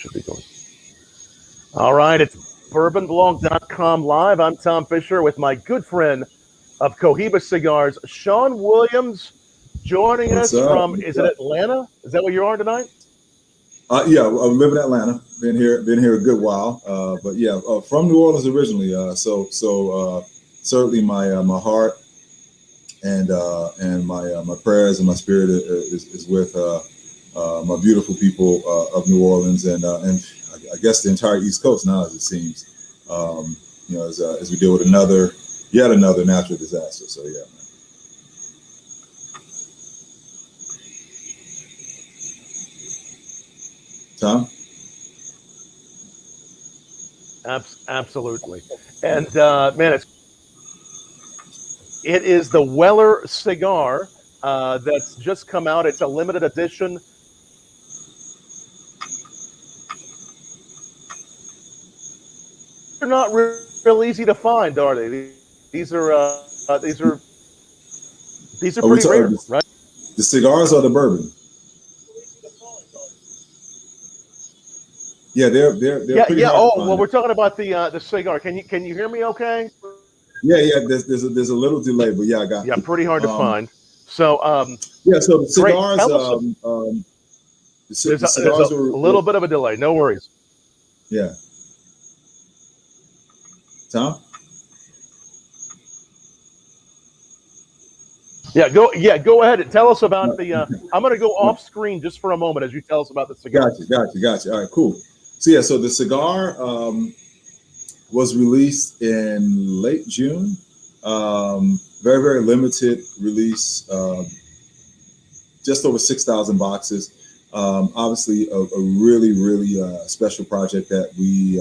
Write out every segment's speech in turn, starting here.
Should be going. All right, it's bourbonblog.com live. I'm Tom Fischer with my good friend of Cohiba Cigars, Sean Williams, joining us from, is it Atlanta? Is that where you are tonight? Yeah, I live in Atlanta. Been here a good while. But yeah, from New Orleans originally. So certainly my heart and my prayers and my spirit is with my beautiful people of New Orleans and I guess the entire East Coast now, as it seems. As we deal with yet another natural disaster. So yeah, man. Tom? Absolutely. And man, it is the Weller cigar that's just come out. It's a limited edition. They're not real easy to find, are they? These are pretty rare, right? The cigars or the bourbon? Yeah, they're pretty hard to find. Well, we're talking about the cigar. Can you hear me? Okay. Yeah. There's a little delay, but yeah, I got. Yeah, pretty hard to find. So So the cigars. The cigars are a little bit of a delay. No worries. Yeah. Tom. Go ahead and tell us about the. I'm going to go off screen just for a moment as you tell us about the cigar. Gotcha. All right, cool. So the cigar was released in late June. Very, very limited release. Just over 6,000 boxes. Obviously, a really, really special project that we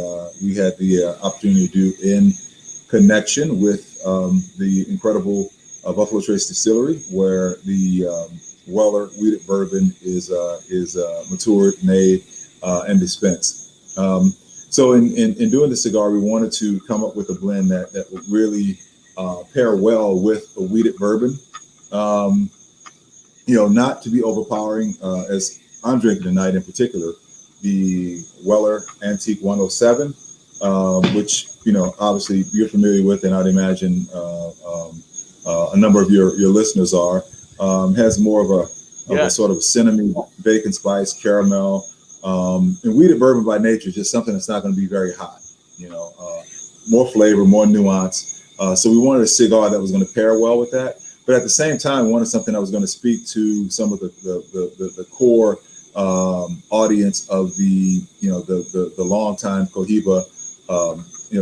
had the opportunity to do in connection with the incredible Buffalo Trace Distillery, where the Weller wheated bourbon is matured, made, and dispensed. So in doing the cigar, we wanted to come up with a blend that would really pair well with a wheated bourbon. Not to be overpowering, as I'm drinking tonight in particular, the Weller Antique 107, which obviously you're familiar with, and I'd imagine a number of your listeners are, has more of a sort of cinnamon, bacon spice, caramel, and wheated bourbon by nature is just something that's not going to be very hot. More flavor, more nuance. So we wanted a cigar that was going to pair well with that, but at the same time, we wanted something that was going to speak to some of the core audience of the longtime Cohiba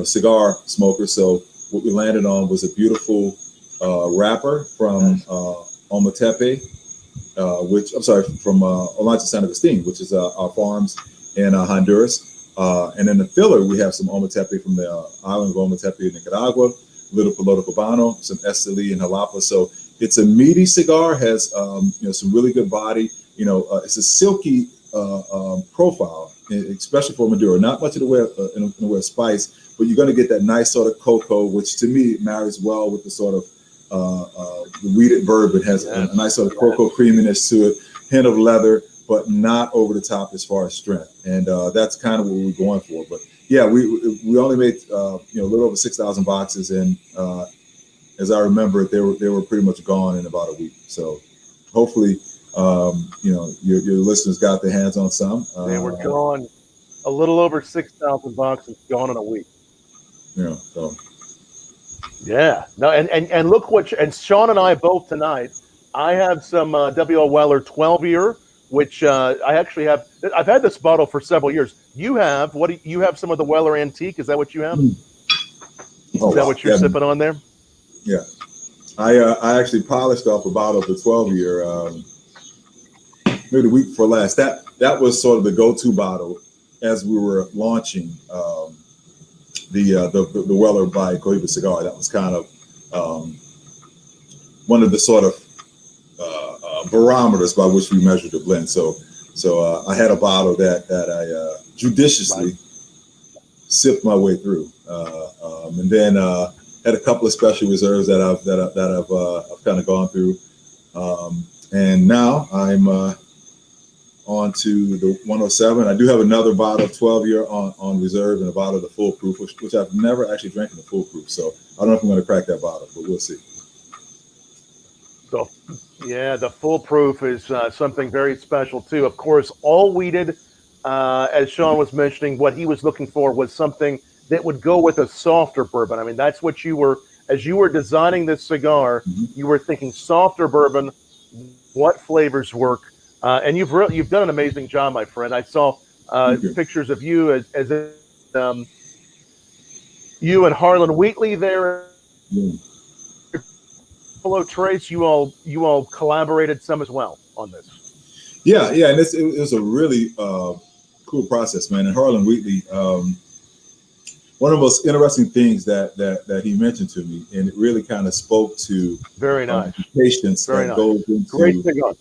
cigar smoker. So what we landed on was a beautiful wrapper from Ometepe, from Olancha San Agustin, which is our farms in Honduras. And in the filler, we have some Ometepe from the island of Ometepe in Nicaragua, a little Piloto Cubano, some Esteli and Jalapa. So it's a meaty cigar, has some really good body. It's a silky profile, especially for Maduro. Not much in the way of spice, but you're going to get that nice sort of cocoa, which to me marries well with the sort of the wheated bourbon. Has a nice sort of cocoa creaminess to it, hint of leather, but not over the top as far as strength. And that's kind of what we're going for. But yeah, we only made a little over 6,000 boxes, and as I remember it, they were pretty much gone in about a week. So hopefully, your listeners got their hands on some. They were gone. A little over 6,000 boxes gone in a week. Yeah. So. Yeah. No, and look and Sean and I both tonight. I have some W.L. Weller 12-year, which I actually have. I've had this bottle for several years. You have you have some of the Weller Antique? Is that what you have? Is that what you're sipping on there? Yeah. I actually polished off a bottle of the 12-year maybe the week before last. That was sort of the go-to bottle as we were launching the Weller by Cohiba Cigar. That was kind of one of the sort of barometers by which we measured the blend. So I had a bottle that I judiciously sipped my way through, and then had a couple of special reserves that I've kind of gone through, and now I'm onto the 107. I do have another bottle of 12-year on reserve and a bottle of the full proof, which I've never actually drank in the full proof. So I don't know if I'm going to crack that bottle, but we'll see. So, yeah, the full proof is something very special too. Of course, all weeded, as Sean was mentioning, what he was looking for was something that would go with a softer bourbon. I mean, that's what you were, as you were designing this cigar, you were thinking softer bourbon, what flavors work, and you've done an amazing job, my friend. I saw pictures of you as you and Harlan Wheatley there. Yeah. Buffalo Trace, you all collaborated some as well on this. Yeah, and it was a really cool process, man. And Harlan Wheatley, one of the most interesting things that he mentioned to me, and it really kind of spoke to very nice patience very that nice. Goes into. Great cigar.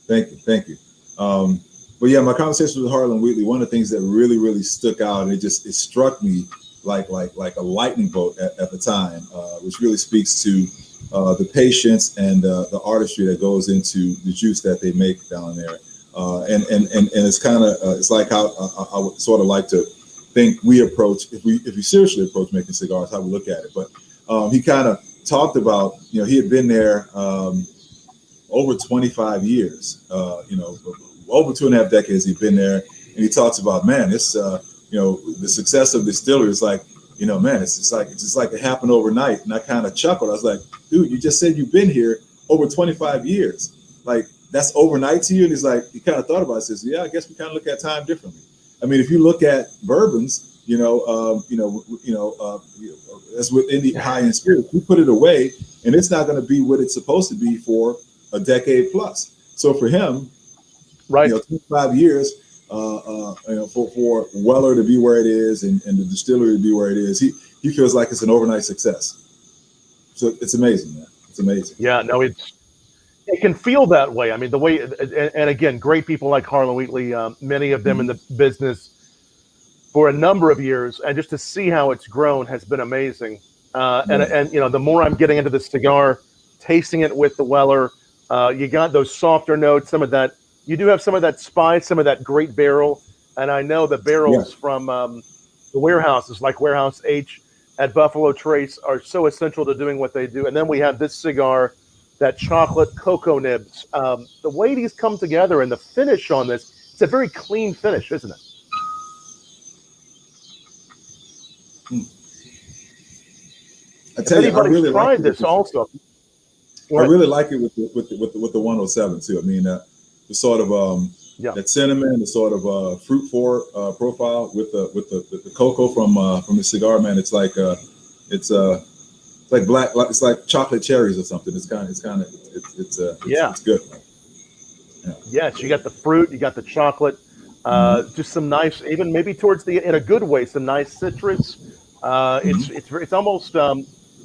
Thank you. But yeah, my conversation with Harlan Wheatley, one of the things that really stuck out, and it struck me like a lightning bolt at the time, which really speaks to the patience and the artistry that goes into the juice that they make down there. And it's kind of it's like how I would sort of like to think we approach, if we seriously approach making cigars, how we look at it. But he kind of talked about, he had been there over 25 years, over 2.5 decades he'd been there. And he talks about, man, it's, the success of Distillery is like, man, it's just like it happened overnight. And I kind of chuckled. I was like, dude, you just said you've been here over 25 years. Like, that's overnight to you? And he's like, he kind of thought about it. Says, yeah, I guess we kind of look at time differently. I mean, if you look at bourbons, that's within the high-end spirit. We put it away, and it's not going to be what it's supposed to be for a decade plus. So for him, right, 25 years, for Weller to be where it is and the distillery to be where it is, he feels like it's an overnight success. So it's amazing, man. It's amazing. Yeah, no, it can feel that way. I mean, the way, and again, great people like Harlan Wheatley, many of them in the business for a number of years, and just to see how it's grown has been amazing. And the more I'm getting into the cigar, tasting it with the Weller, you got those softer notes, some of that. You do have some of that spice, some of that great barrel, and I know the barrels from the warehouses, like Warehouse H at Buffalo Trace, are so essential to doing what they do. And then we have this cigar, that chocolate cocoa nibs. The way these come together and the finish on this, it's a very clean finish, isn't it? I tell you, I really tried this also. I really like it with the 107 too. I mean, the sort of that cinnamon, the sort of fruit forward profile with the cocoa from the cigar, man. It's like it's like chocolate cherries or something. It's good. Yeah. Yes, you got the fruit, you got the chocolate, just some nice, even maybe towards in a good way, some nice citrus. It's almost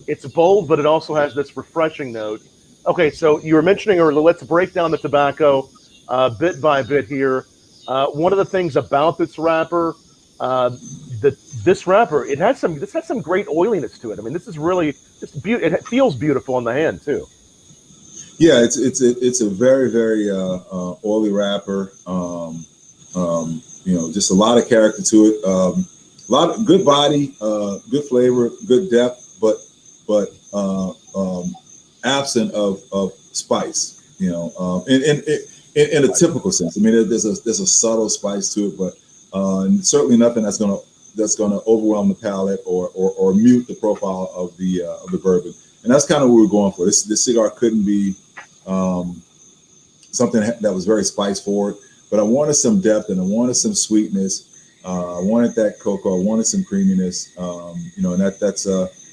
it's bold, but it also has this refreshing note. Okay, so you were mentioning earlier, let's break down the tobacco bit by bit here. One of the things about this wrapper, this wrapper, it has some great oiliness to it. I mean, this is really just beautiful. It feels beautiful in the hand too. Yeah, it's a very, very oily wrapper. Just a lot of character to it. A lot of good body, good flavor, good depth, but absent of spice. In a typical sense. I mean, there's a subtle spice to it, but certainly nothing that's gonna overwhelm the palate or mute the profile of the bourbon. And that's kind of what we're going for. This cigar couldn't be something that was very spice forward, but I wanted some depth and I wanted some sweetness. I wanted that cocoa. I wanted some creaminess. And that's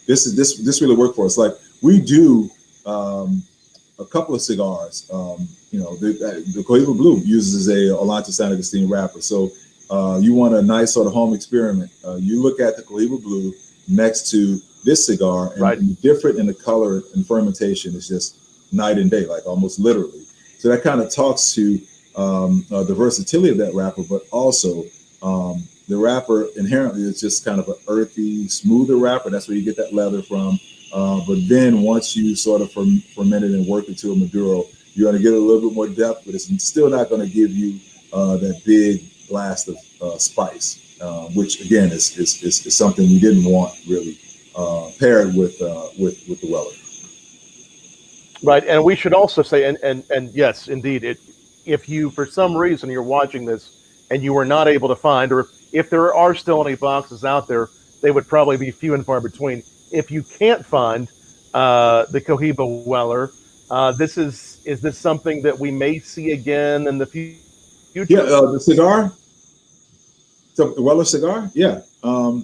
this really worked for us. Like we do a couple of cigars. The Cohiba Blue uses a Olante San Agustin wrapper. So you want a nice sort of home experiment. You look at the Cohiba Blue next to this cigar, and the difference in the color and fermentation is just night and day, like almost literally. So that kind of talks to the versatility of that wrapper, but also the wrapper inherently is just kind of an earthy, smoother wrapper. That's where you get that leather from. But then once you sort of ferment it and work it to a Maduro, you're going to get a little bit more depth, but it's still not going to give you that big blast of spice, which again is something we didn't want really paired with the Weller. Right, and we should also say, and yes, indeed, if you for some reason you're watching this and you were not able to find, or if there are still any boxes out there, they would probably be few and far between. If you can't find the Cohiba Weller, is this something that we may see again in the future? Yeah, the cigar, the Weller cigar. Yeah, I'm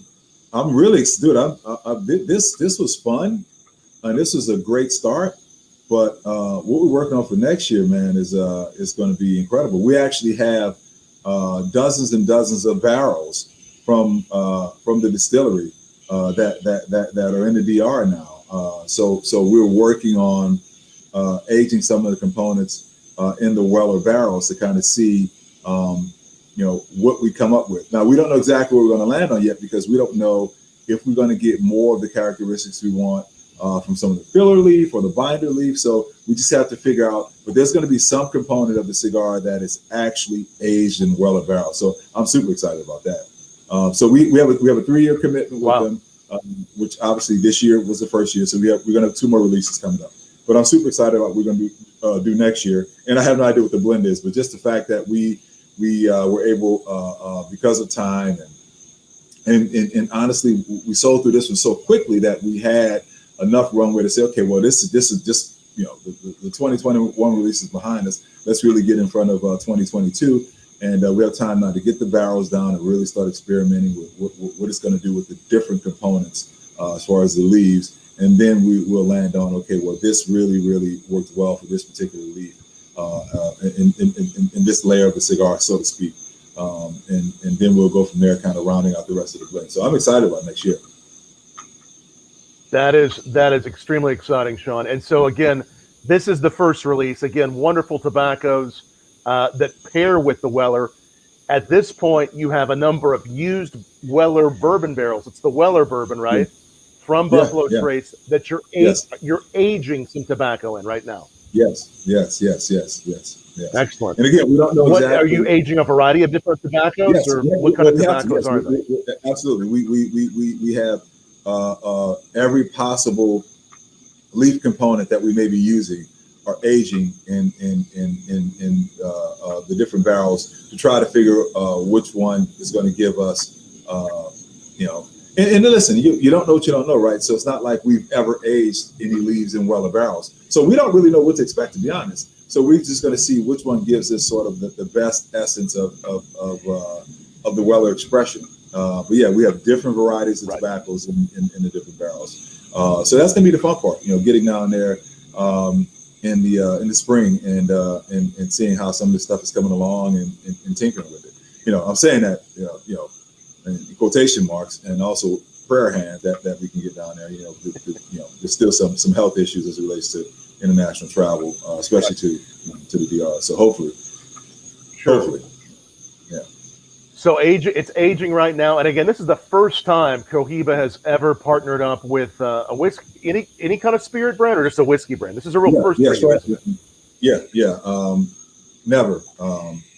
really, dude. This was fun, and this was a great start. But what we're working on for next year, man, is going to be incredible. We actually have dozens and dozens of barrels from the distillery that are in the DR now. So we're working on aging some of the components in the Weller barrels to kind of see what we come up with. Now we don't know exactly what we're going to land on yet, because we don't know if we're going to get more of the characteristics we want from some of the filler leaf or the binder leaf. So we just have to figure out, but there's going to be some component of the cigar that is actually aged in Weller barrel. So I'm super excited about that. So we have a 3-year commitment with them, which obviously this year was the first year. So we're going to have 2 more releases coming up. But I'm super excited about what we're going to do next year. And I have no idea what the blend is, but just the fact that we were able, because of time and honestly, we sold through this one so quickly that we had enough runway to say, okay, well, this is just the 2021 release is behind us. Let's really get in front of 2022, and we have time now to get the barrels down and really start experimenting with what it's going to do with the different components as far as the leaves, and then we will land on, okay, well, this really worked well for this particular leaf in this layer of the cigar, so to speak, and then we'll go from there, kind of rounding out the rest of the blend. So I'm excited about next year. That is extremely exciting, Sean. And so again, this is the first release. Again, wonderful tobaccos that pair with the Weller. At this point, you have a number of used Weller bourbon barrels. It's the Weller bourbon, right? Yeah. From Buffalo Trace that you're aging some tobacco in right now. Yes. Excellent. And again, we don't know exactly. Are you aging a variety of different tobaccos, or what kind of tobaccos are they? Absolutely. We have every possible leaf component that we may be using are aging in the different barrels to try to figure which one is going to give us, And listen, you don't know what you don't know, right? So it's not like we've ever aged any leaves in Weller barrels. So we don't really know what to expect, to be honest. So we're just going to see which one gives us sort of the best essence of the Weller expression. But yeah, we have different varieties of tobaccos in the different barrels. So that's going to be the fun part, getting down there in the spring and seeing how some of this stuff is coming along and tinkering with it. I'm saying that, in quotation marks, and also prayer hand that we can get down there. There's still some health issues as it relates to international travel, especially to the DR. So hopefully. Yeah. So it's aging right now, and again, this is the first time Cohiba has ever partnered up with a whiskey, any kind of spirit brand, or just a whiskey brand. This is a real first. Never,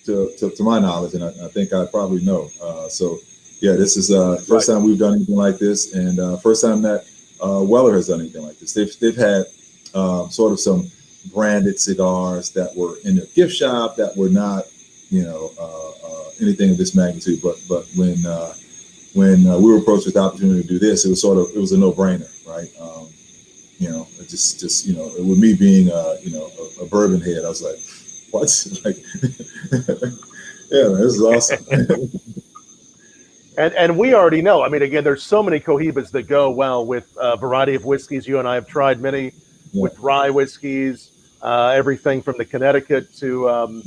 to my knowledge, and I think I probably know. So yeah, this is first time we've done anything like this, and first time that Weller has done anything like this. They've had sort of some branded cigars that were in their gift shop that were not, anything of this magnitude. But when we were approached with the opportunity to do this, it was a no-brainer, right? Just with me being a bourbon head, I was like, what? Like, yeah, man, this is awesome. And we already know. I mean, again, there's so many Cohibas that go well with a variety of whiskeys. You and I have tried many with rye whiskeys, everything from the Connecticut to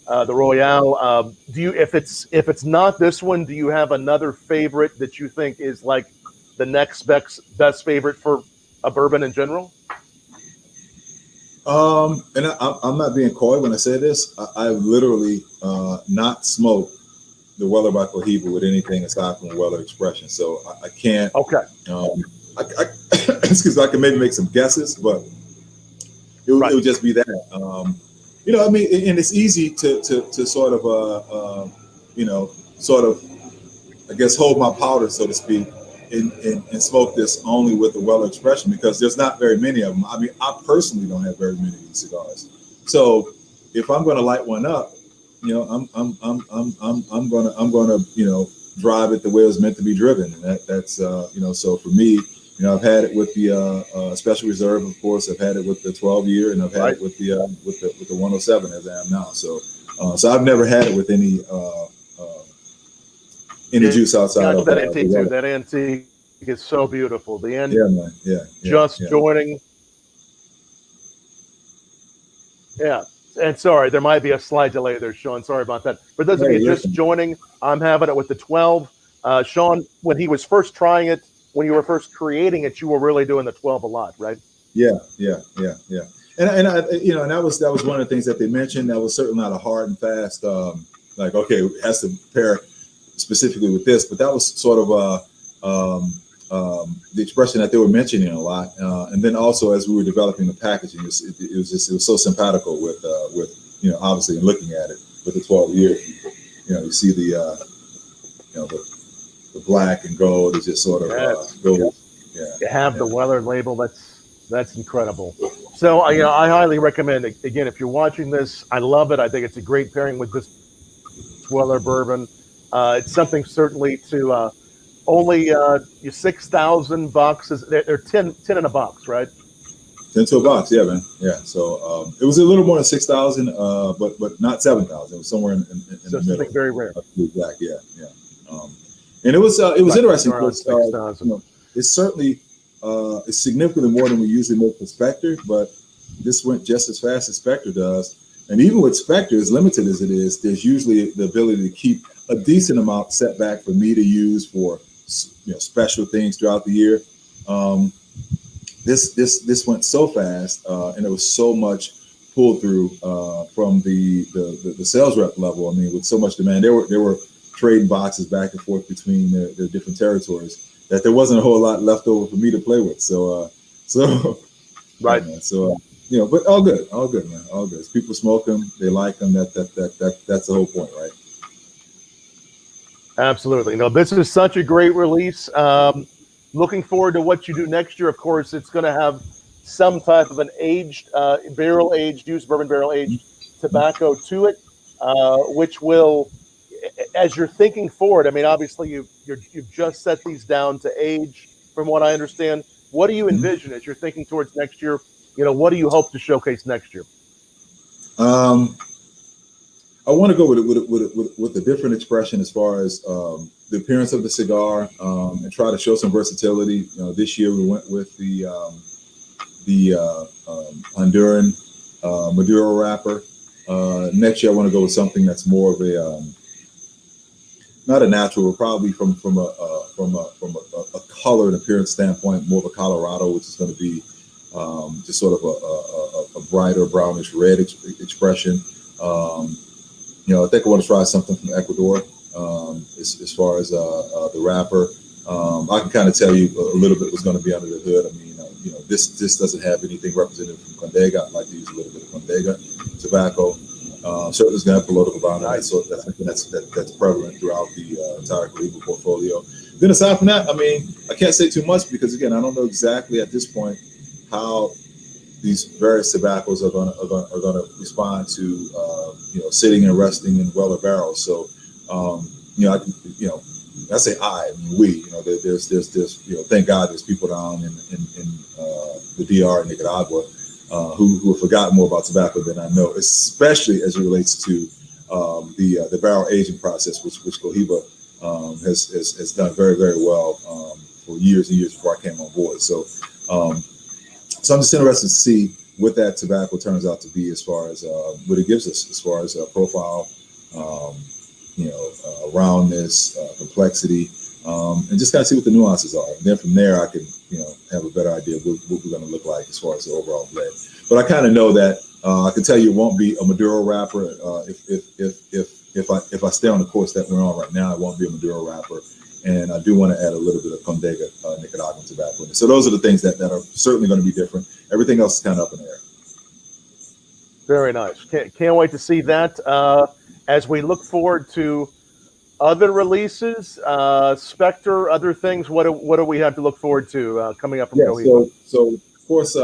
the Royale. If it's not this one, do you have another favorite that you think is like the next best favorite for a bourbon in general? And I'm not being coy when I say this. I've literally not smoked the Weller by Cohiba with anything aside from Weller expression. So I can't. Okay. Excuse me. I can maybe make some guesses, but it would just be that. I mean, and it's easy to sort of sort of, I guess, hold my powder, so to speak, and smoke this only with the Weller expression, because there's not very many of them. I mean, I personally don't have very many of these cigars. So if I'm going to light one up, I'm gonna drive it the way it was meant to be driven, and that's So for me, I've had it with the Special Reserve, of course. I've had it with the 12 year, and I've had it with the 107 as I am now. So I've never had it with any juice outside of that antique too. That antique is so beautiful. The end, man. Joining. Yeah. And sorry, there might be a slight delay there, Sean. Sorry about that. For those of you just joining, I'm having it with the 12. Sean, when he was first trying it, when you were first creating it, you were really doing the 12 a lot, right? Yeah. And I, and that was one of the things that they mentioned. That was certainly not a hard and fast, like, okay, it has to pair specifically with this, but that was sort of the expression that they were mentioning a lot. And then also, as we were developing the packaging, it was so simpatico with obviously, in looking at it with the 12 year, you see the black and gold is just sort of gold. To have the Weller label, that's incredible. So I highly recommend it. Again, if you're watching this, I love it. I think it's a great pairing with this Weller bourbon. It's something certainly to only $6,000. They're 10 in a box, right? 10 to a box, yeah, man. Yeah. So it was a little more than 6,000, but not 7,000. It was somewhere in the middle. Very rare. Black, yeah. And it was interesting because it's certainly it's significantly more than we usually make for Spectre, but this went just as fast as Spectre does. And even with Spectre, as limited as it is, there's usually the ability to keep a decent amount set back for me to use for special things throughout the year. This went so fast, and there was so much pull through from the sales rep level. I mean, with so much demand, they were trading boxes back and forth between their different territories, that there wasn't a whole lot left over for me to play with. So right. Yeah, so but all good, man, all good. People smoke them, they like them. That's the whole point, right? Absolutely. No, this is such a great release. Looking forward to what you do next year. Of course, it's going to have some type of an aged, barrel-aged, used bourbon barrel-aged tobacco to it, which will, as you're thinking forward, I mean, obviously you've just set these down to age, from what I understand. What do you envision as you're thinking towards next year? What do you hope to showcase next year? I want to go with a different expression as far as the appearance of the cigar, and try to show some versatility. This year we went with the Honduran Maduro wrapper. Next year I want to go with something that's more of a not a natural, but probably from a color and appearance standpoint, more of a Colorado, which is going to be just sort of a brighter brownish red expression. I think I want to try something from Ecuador as far as the wrapper. I can kind of tell you a little bit what's going to be under the hood. I mean, this doesn't have anything represented from Condega. I'd like to use a little bit of Condega tobacco. Certainly it's going to have political boundaries, so that's something that's prevalent throughout the entire Cohiba portfolio. Then aside from that, I mean, I can't say too much because, again, I don't know exactly at this point how these various tobaccos are going to respond to sitting and resting in Weller barrels. So I say I mean we. There's thank God there's people down in the DR in Nicaragua who have forgotten more about tobacco than I know, especially as it relates to the barrel aging process, which Cohiba has done very, very well for years and years before I came on board. So I'm just interested to see what that tobacco turns out to be as far as what it gives us as far as profile, roundness, complexity, and just kind of see what the nuances are. And then from there, I can have a better idea of what we're going to look like as far as the overall blend. But I kind of know that I can tell you it won't be a Maduro wrapper. If I stay on the course that we're on right now, it won't be a Maduro wrapper. And I do want to add a little bit of Condega Nicaraguan tobacco in it. So those are the things that are certainly going to be different. Everything else is kind of up in the air. Very nice. Can't wait to see that. As we look forward to other releases, Spectre, other things. What do we have to look forward to coming up from Yeah, Cohiba? so of course,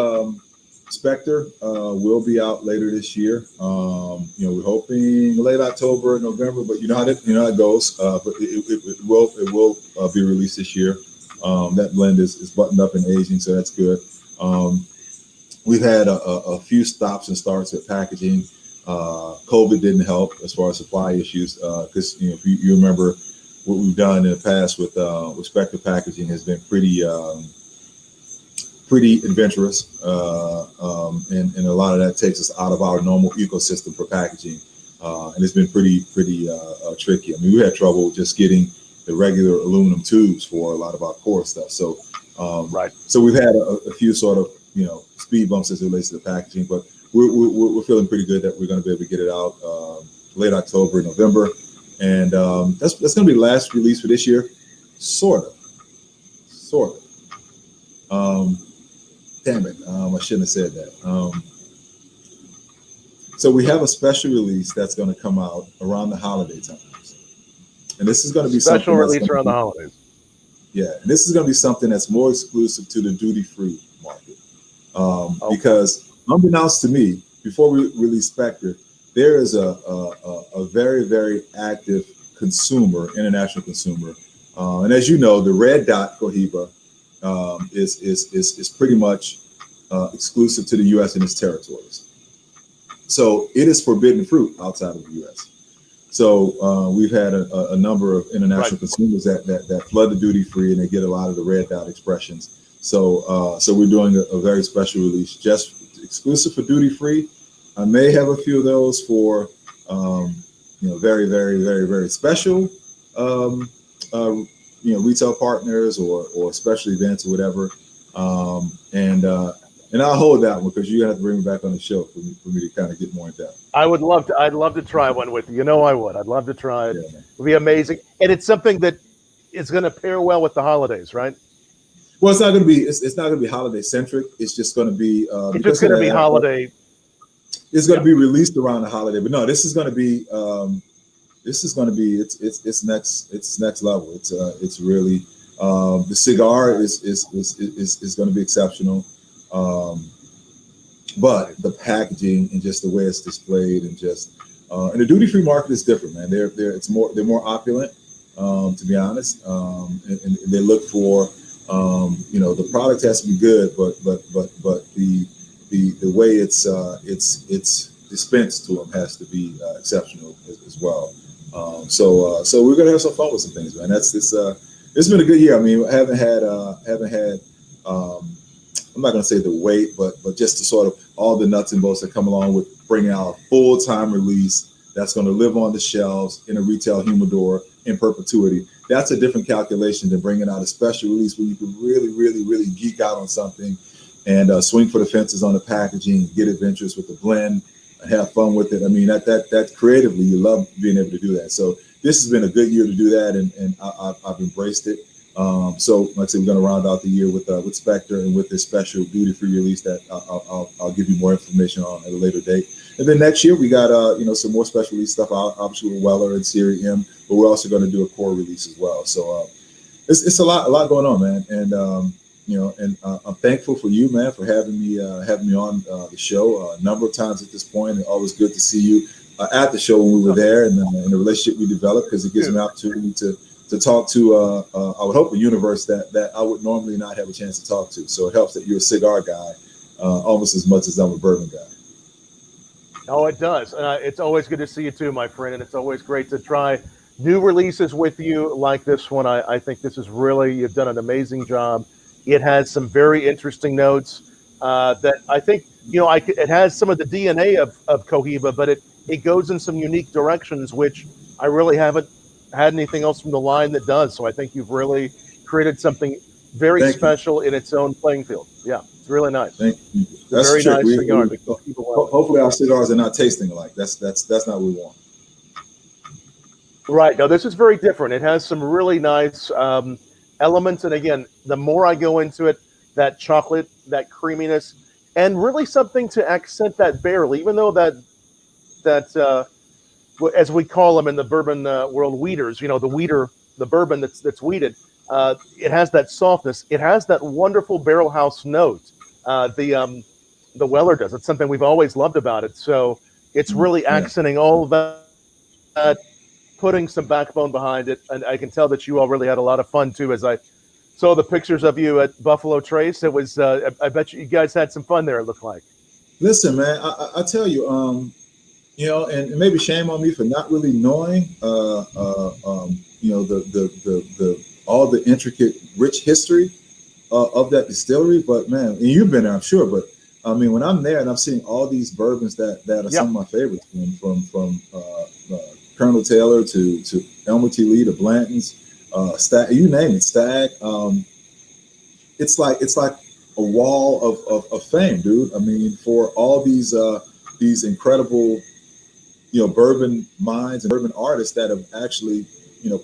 Spectre will be out later this year. We're hoping late October, November, but you know how it goes. But it will be released this year. That blend is buttoned up and aging, so that's good. We've had a few stops and starts with packaging. COVID didn't help as far as supply issues because if you remember what we've done in the past with Spectre packaging has been pretty adventurous, and a lot of that takes us out of our normal ecosystem for packaging, and it's been pretty tricky. I mean, we had trouble just getting the regular aluminum tubes for a lot of our core stuff. So, Right. So we've had a few sort of speed bumps as it relates to the packaging, but we're feeling pretty good that we're going to be able to get it out late October, November, and that's going to be the last release for this year, sort of. Damn it, I shouldn't have said that. So we have a special release that's going to come out around the holiday times, and this is going to be Special something release around the holidays. Yeah, and this is going to be something that's more exclusive to the duty-free market. Okay. Because unbeknownst to me, before we release Spectre, there is a very, very active international consumer. And as you know, the red dot Cohiba is pretty much exclusive to the U.S. and its territories. So it is forbidden fruit outside of the U.S. So we've had a number of international consumers that flood the duty free, and they get a lot of the red dot expressions. So we're doing a very special release just exclusive for duty free. I may have a few of those for very, very, very, very special retail partners or special events or whatever. And I'll hold that one because you're gonna have to bring me back on the show for me to kind of get more in depth. I'd love to try one with you. You know I would. I'd love to try it. Yeah, It would be amazing. And it's something that is going to pair well with the holidays, right? Well, it's not going to be. It's not going to be holiday centric. It's just going to be. It's just going to be holiday. It's going to be released around the holiday, but no, this is going to be. It's next level. It's really the cigar is going to be exceptional. But the packaging and just the way it's displayed and just and the duty free market is different, man. They're more opulent, to be honest, and they look for the product has to be good, but the way it's dispensed to them has to be exceptional as well. So we're gonna have some fun with some things, man. It's been a good year. I mean, I haven't had I'm not going to say the weight, but just the sort of all the nuts and bolts that come along with bringing out a full-time release that's going to live on the shelves in a retail humidor in perpetuity. That's a different calculation than bringing out a special release where you can really, really, really geek out on something and swing for the fences on the packaging, get adventurous with the blend, and have fun with it. I mean, that creatively, you love being able to do that. So this has been a good year to do that, and I've embraced it. So, like I said, we're going to round out the year with Spectre and with this special duty-free release that I'll give you more information on at a later date. And then next year we got some more special release stuff, obviously with Weller and Serie M, but we're also going to do a core release as well. So it's a lot going on, man. And I'm thankful for you, man, for having me on the show a number of times at this point. And always good to see you at the show when we were there, and the relationship we developed, because it gives me an opportunity to talk to, I would hope, a universe that I would normally not have a chance to talk to. So it helps that you're a cigar guy almost as much as I'm a bourbon guy. Oh, it does. It's always good to see you too, my friend. And it's always great to try new releases with you like this one. I think this is really, you've done an amazing job. It has some very interesting notes that I think, it has some of the DNA of Cohiba, but it goes in some unique directions, which I really haven't had anything else from the line that does. So I think you've really created something very special in its own playing field. Yeah, it's really nice. Thank you. It's a very nice cigar. Hopefully our cigars are not tasting alike. That's not what we want. Right. No, this is very different. It has some really nice elements. And again, the more I go into it, that chocolate, that creaminess and really something to accent that barrel, even though that as we call them in the bourbon world, weeders. The weeder, the bourbon that's weeded. It has that softness. It has that wonderful barrel house note. The Weller does. It's something we've always loved about it. So it's really Yeah. accenting all of that, putting some backbone behind it. And I can tell that you all really had a lot of fun too. As I saw the pictures of you at Buffalo Trace, it was. I bet you guys had some fun there. It looked like. Listen, man, I tell you, and maybe shame on me for not really knowing, the all the intricate, rich history of that distillery. But man, and you've been there, I'm sure. But I mean, when I'm there and I'm seeing all these bourbons that are some of my favorites, from Colonel Taylor to Elmer T. Lee to Blanton's, Stag, you name it, Stag. It's like a wall of fame, dude. I mean, for all these incredible, bourbon minds and bourbon artists that have actually,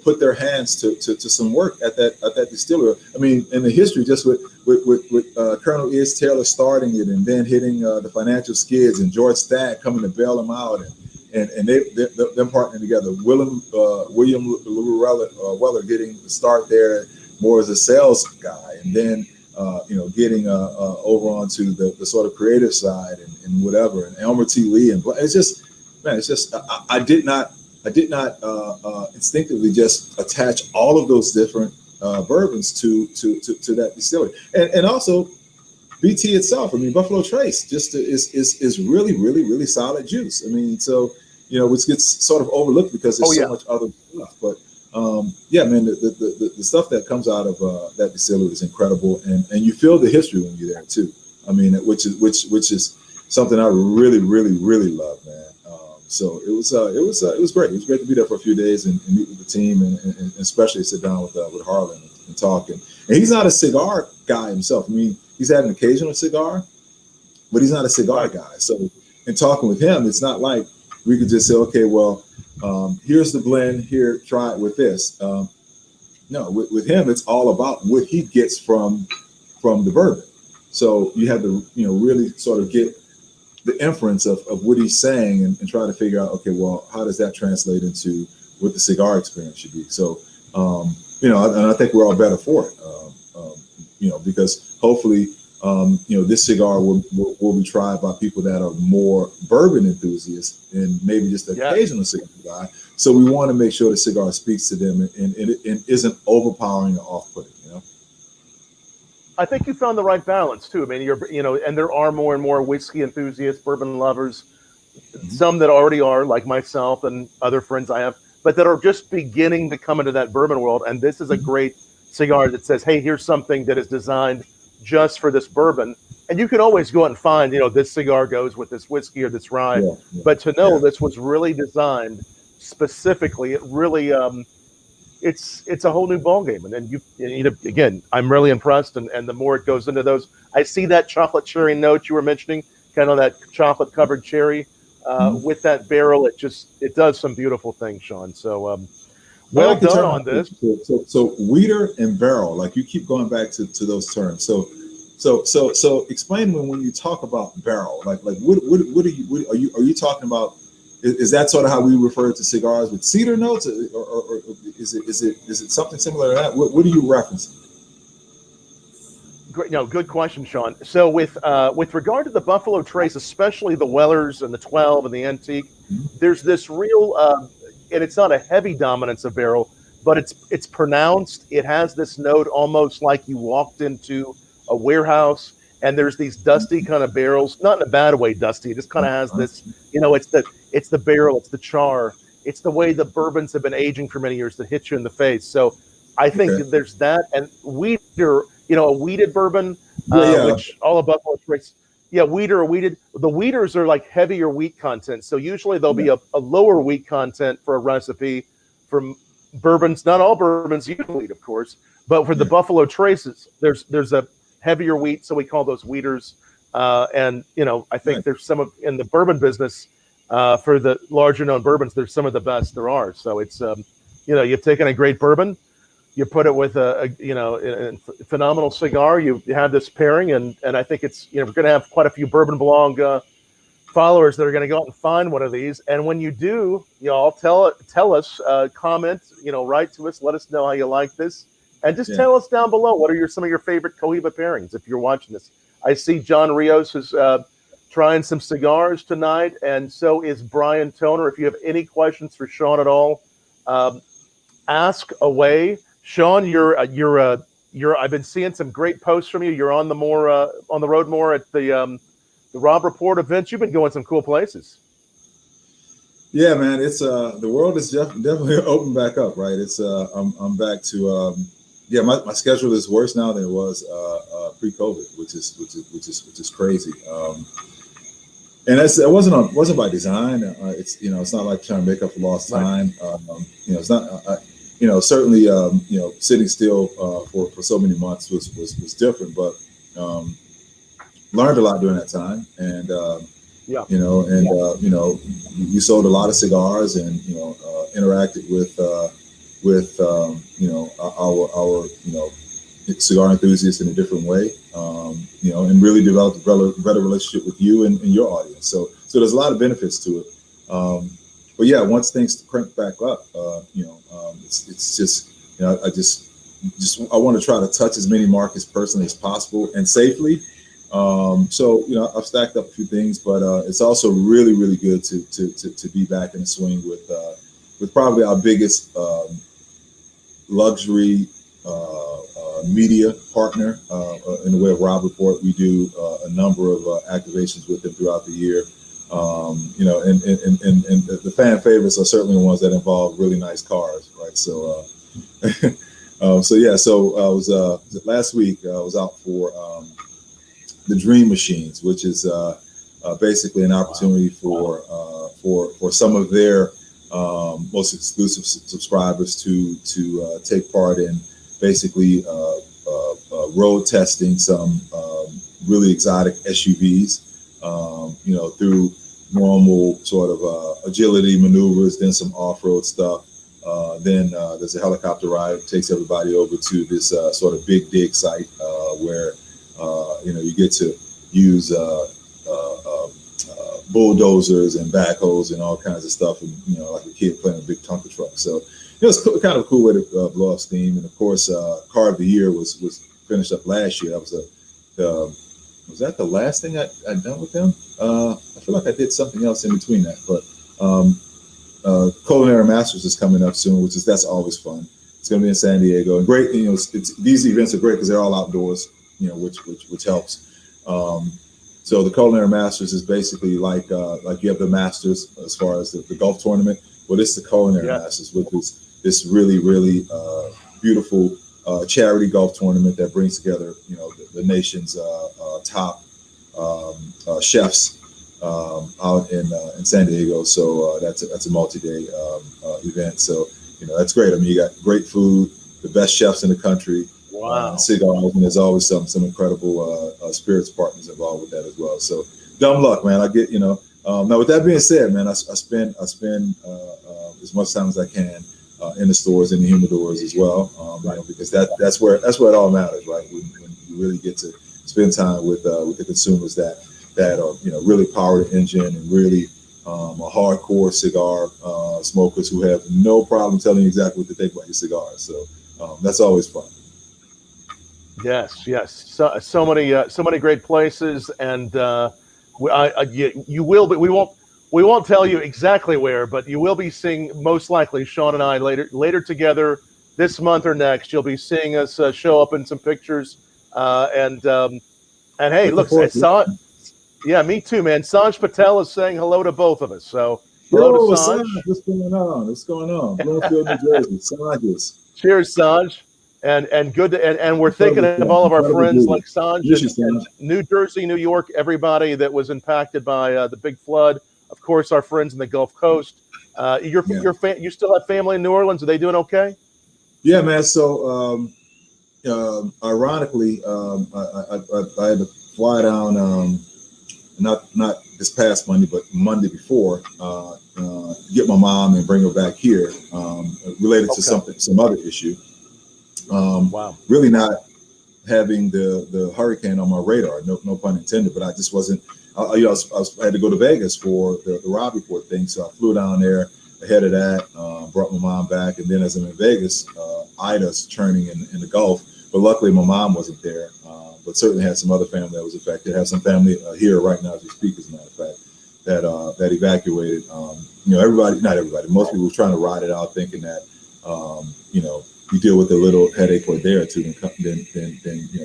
put their hands to some work at that distillery. I mean, in the history, just with Colonel Is Taylor starting it and then hitting the financial skids and George Stagg coming to bail him out and them partnering together. William Weller getting the start there more as a sales guy, and then getting over onto the sort of creative side and whatever. And Elmer T. Lee and it's just, man, it's just I did not instinctively just attach all of those different bourbons to that distillery, and also BT itself. I mean, Buffalo Trace just is really, really, really solid juice. I mean, so which gets sort of overlooked because there's so much other stuff. But man, the stuff that comes out of that distillery is incredible, and you feel the history when you're there too. I mean, which is something I really, really, really love, man. So it was great. It was great to be there for a few days and meet with the team and especially sit down with Harlan and talk. And he's not a cigar guy himself. I mean, he's had an occasional cigar, but he's not a cigar guy. So in talking with him, it's not like we could just say, okay, well, here's the blend. Here, try it with this. No, with him, it's all about what he gets from the bourbon. So you have to, really sort of get the inference of what he's saying and try to figure out, okay, well, how does that translate into what the cigar experience should be? So, and I think we're all better for it, because hopefully, this cigar will be tried by people that are more bourbon enthusiasts and maybe just an occasional cigar guy. So we want to make sure the cigar speaks to them and isn't overpowering or off-putting, I think you found the right balance too. I mean, and there are more and more whiskey enthusiasts, bourbon lovers, some that already are, like myself and other friends I have, but that are just beginning to come into that bourbon world. And this is a great cigar that says, hey, here's something that is designed just for this bourbon. And you can always go out and find, this cigar goes with this whiskey or this rye. But to know this was really designed specifically, it really, it's a whole new ballgame. And then again, I'm really impressed. And the more it goes into those, I see that chocolate cherry note you were mentioning, kind of that chocolate covered cherry with that barrel. It does some beautiful things, Sean. So well done on this. So weeder and barrel, like you keep going back to those terms. So explain when you talk about barrel, like what are you talking about? Is that sort of how we refer to cigars with cedar notes, or is it something similar to that? What are you referencing? Great, good question, Sean. So with regard to the Buffalo Trace, especially the Wellers and the 12 and the Antique, there's this real, and it's not a heavy dominance of barrel, but it's pronounced. It has this note almost like you walked into a warehouse and there's these dusty kind of barrels, not in a bad way, dusty. It just kind of has this, it's the barrel, it's the char, it's the way the bourbons have been aging for many years that hit you in the face. So I think there's that, and weeder, a weeded bourbon, which all of Buffalo Trace, weeder or weeded. The weeders are like heavier wheat content, so usually there'll be a lower wheat content for a recipe from bourbons. Not all bourbons use wheat, of course, but for the Buffalo Traces, there's a heavier wheat, so we call those weeders. And I think there's some in the bourbon business for the larger known bourbons. There's some of the best there are. So it's you've taken a great bourbon, you put it with a phenomenal cigar. You have this pairing, and I think it's we're going to have quite a few Bourbon Blog followers that are going to go out and find one of these. And when you do, y'all tell us, comment, write to us, let us know how you like this, and just tell us down below what are some of your favorite Cohiba pairings if you're watching this. I see John Rios is trying some cigars tonight, and so is Brian Toner. If you have any questions for Sean at all, ask away. Sean, you're I've been seeing some great posts from you. You're on the road more at the Rob Report events. You've been going some cool places. Yeah, man, it's the world is definitely open back up, right? It's I'm back to my schedule is worse now than it was pre-COVID, which is crazy. And it wasn't by design. It's not like trying to make up for lost time. It's not. Certainly, sitting still for so many months was different, but learned a lot during that time, and you sold a lot of cigars, and interacted with our cigar enthusiasts in a different way, and really developed a better relationship with you and your audience. So there's a lot of benefits to it. But yeah, once things crank back up, it's just, I want to try to touch as many markets personally as possible and safely. I've stacked up a few things, but it's also really, really good to be back in the swing with probably our biggest luxury media partner in the way of Rob Report. We do a number of activations with them throughout the year. And the fan favorites are certainly the ones that involve really nice cars, right? So, I was last week. I was out for the Dream Machines, which is basically an opportunity for some of their most exclusive subscribers to take part in basically road testing some really exotic SUVs. Through normal sort of agility maneuvers, then some off-road stuff. Then there's a helicopter ride that takes everybody over to this sort of big dig site where, you get to use bulldozers and backhoes and all kinds of stuff, and, like a kid playing a big Tonka truck. So, it's kind of a cool way to blow off steam. And of course, Car of the Year was finished up last year. That was was that the last thing I'd done with them? I feel like I did something else in between that, but Culinary Masters is coming up soon, that's always fun. It's going to be in San Diego, and great. These events are great because they're all outdoors, which helps. So the Culinary Masters is basically like you have the Masters as far as the golf tournament. Well, it's the Culinary Masters, which is this really, really beautiful charity golf tournament that brings together, the nation's top chefs out in San Diego. So that's a multi-day event. So that's great. I mean, you got great food, the best chefs in the country, cigars, and there's always some incredible spirits partners involved with that as well. So dumb luck, man. I get now. With that being said, man, I spend as much time as I can in the stores, in the humidors as well, because that's where it all matters, right? When you really get to spend time with the consumers that are really power the engine and really are hardcore cigar smokers who have no problem telling you exactly what to think about your cigars. So that's always fun. Yes. So many great places, and you will, but we won't tell you exactly where, but you will be seeing, most likely, Sean and I later together this month or next. You'll be seeing us show up in some pictures, and hey, look, me too, man. Sanj Patel is saying hello to both of us. So hello to Sanj. What's going on? Bloomfield, New Jersey. Sanj. Cheers, Sanj. And good and we're thinking of all of our friends like Sanj and New Jersey, New York, everybody that was impacted by the big flood. Of course, our friends in the Gulf Coast. You still have family in New Orleans? Are they doing okay? Yeah, man. So ironically, I had to fly down not this past Monday, but Monday before, get my mom and bring her back here, related to some other issue. Wow. Really not having the hurricane on my radar. No pun intended. But I just wasn't. I had to go to Vegas for the Rob Report thing, so I flew down there ahead of that. Brought my mom back, and then as I'm in Vegas, Ida's churning in the Gulf. But luckily, my mom wasn't there. But certainly had some other family that was affected. Have some family here right now as we speak, as a matter of fact, that evacuated. Everybody, not everybody, most people were trying to ride it out, thinking that you deal with a little headache for a day or two, then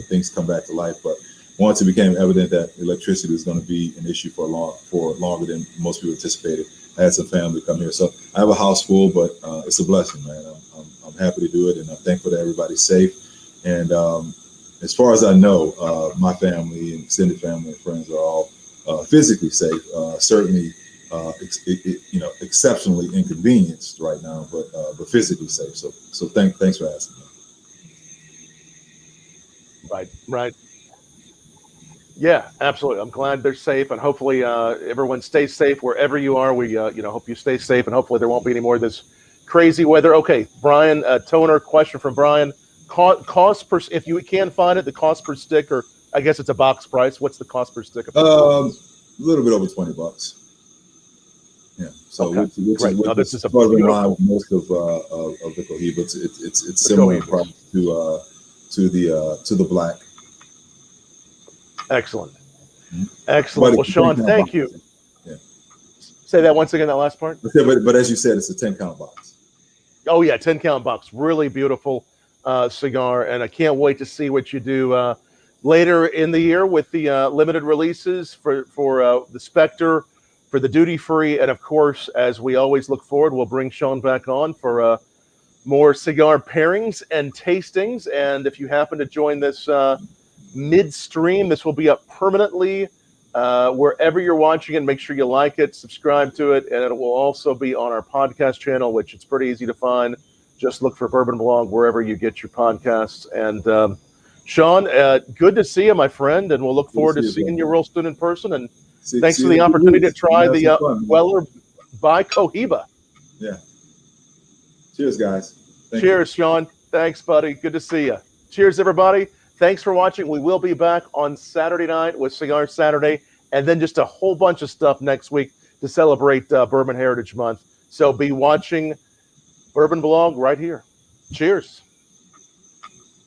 things come back to life. But once it became evident that electricity was going to be an issue for longer than most people anticipated, I had some family come here. So I have a house full, but it's a blessing, man. I'm happy to do it, and I'm thankful that everybody's safe. And as far as I know, my family and extended family and friends are all physically safe. Certainly, exceptionally inconvenienced right now, but physically safe. So thanks for asking. Right. Yeah, absolutely. I'm glad they're safe, and hopefully everyone stays safe wherever you are. We hope you stay safe, and hopefully there won't be any more of this crazy weather. Okay, Brian Toner, question from Brian. Cost per, if you can find it, the cost per stick, or I guess it's a box price. What's the cost per stick? A little bit over $20. Yeah. So okay. this is sort of in line with most of the Cohiba. It's similar in price to the black. Excellent. Excellent. Well, Sean, thank you. Yeah. Say that once again, that last part. But as you said, it's a 10-count box. Oh yeah, 10-count box. Really beautiful cigar, and I can't wait to see what you do later in the year with the limited releases for the Spectre, for the duty free, and of course, as we always look forward, we'll bring Sean back on for more cigar pairings and tastings. And if you happen to join this midstream, this will be up permanently wherever you're watching it. Make sure you like it, subscribe to it, and it will also be on our podcast channel, which it's pretty easy to find. Just look for Bourbon Blog wherever you get your podcasts. And Sean, good to see you, my friend, and we'll look forward to seeing you real soon in person. And thanks for the opportunity to try the Weller by Cohiba. Yeah. Cheers, guys. Cheers, Sean. Thanks, buddy. Good to see you. Cheers, everybody. Thanks for watching. We will be back on Saturday night with Cigar Saturday, and then just a whole bunch of stuff next week to celebrate Bourbon Heritage Month. So be watching Bourbon Blog right here. Cheers.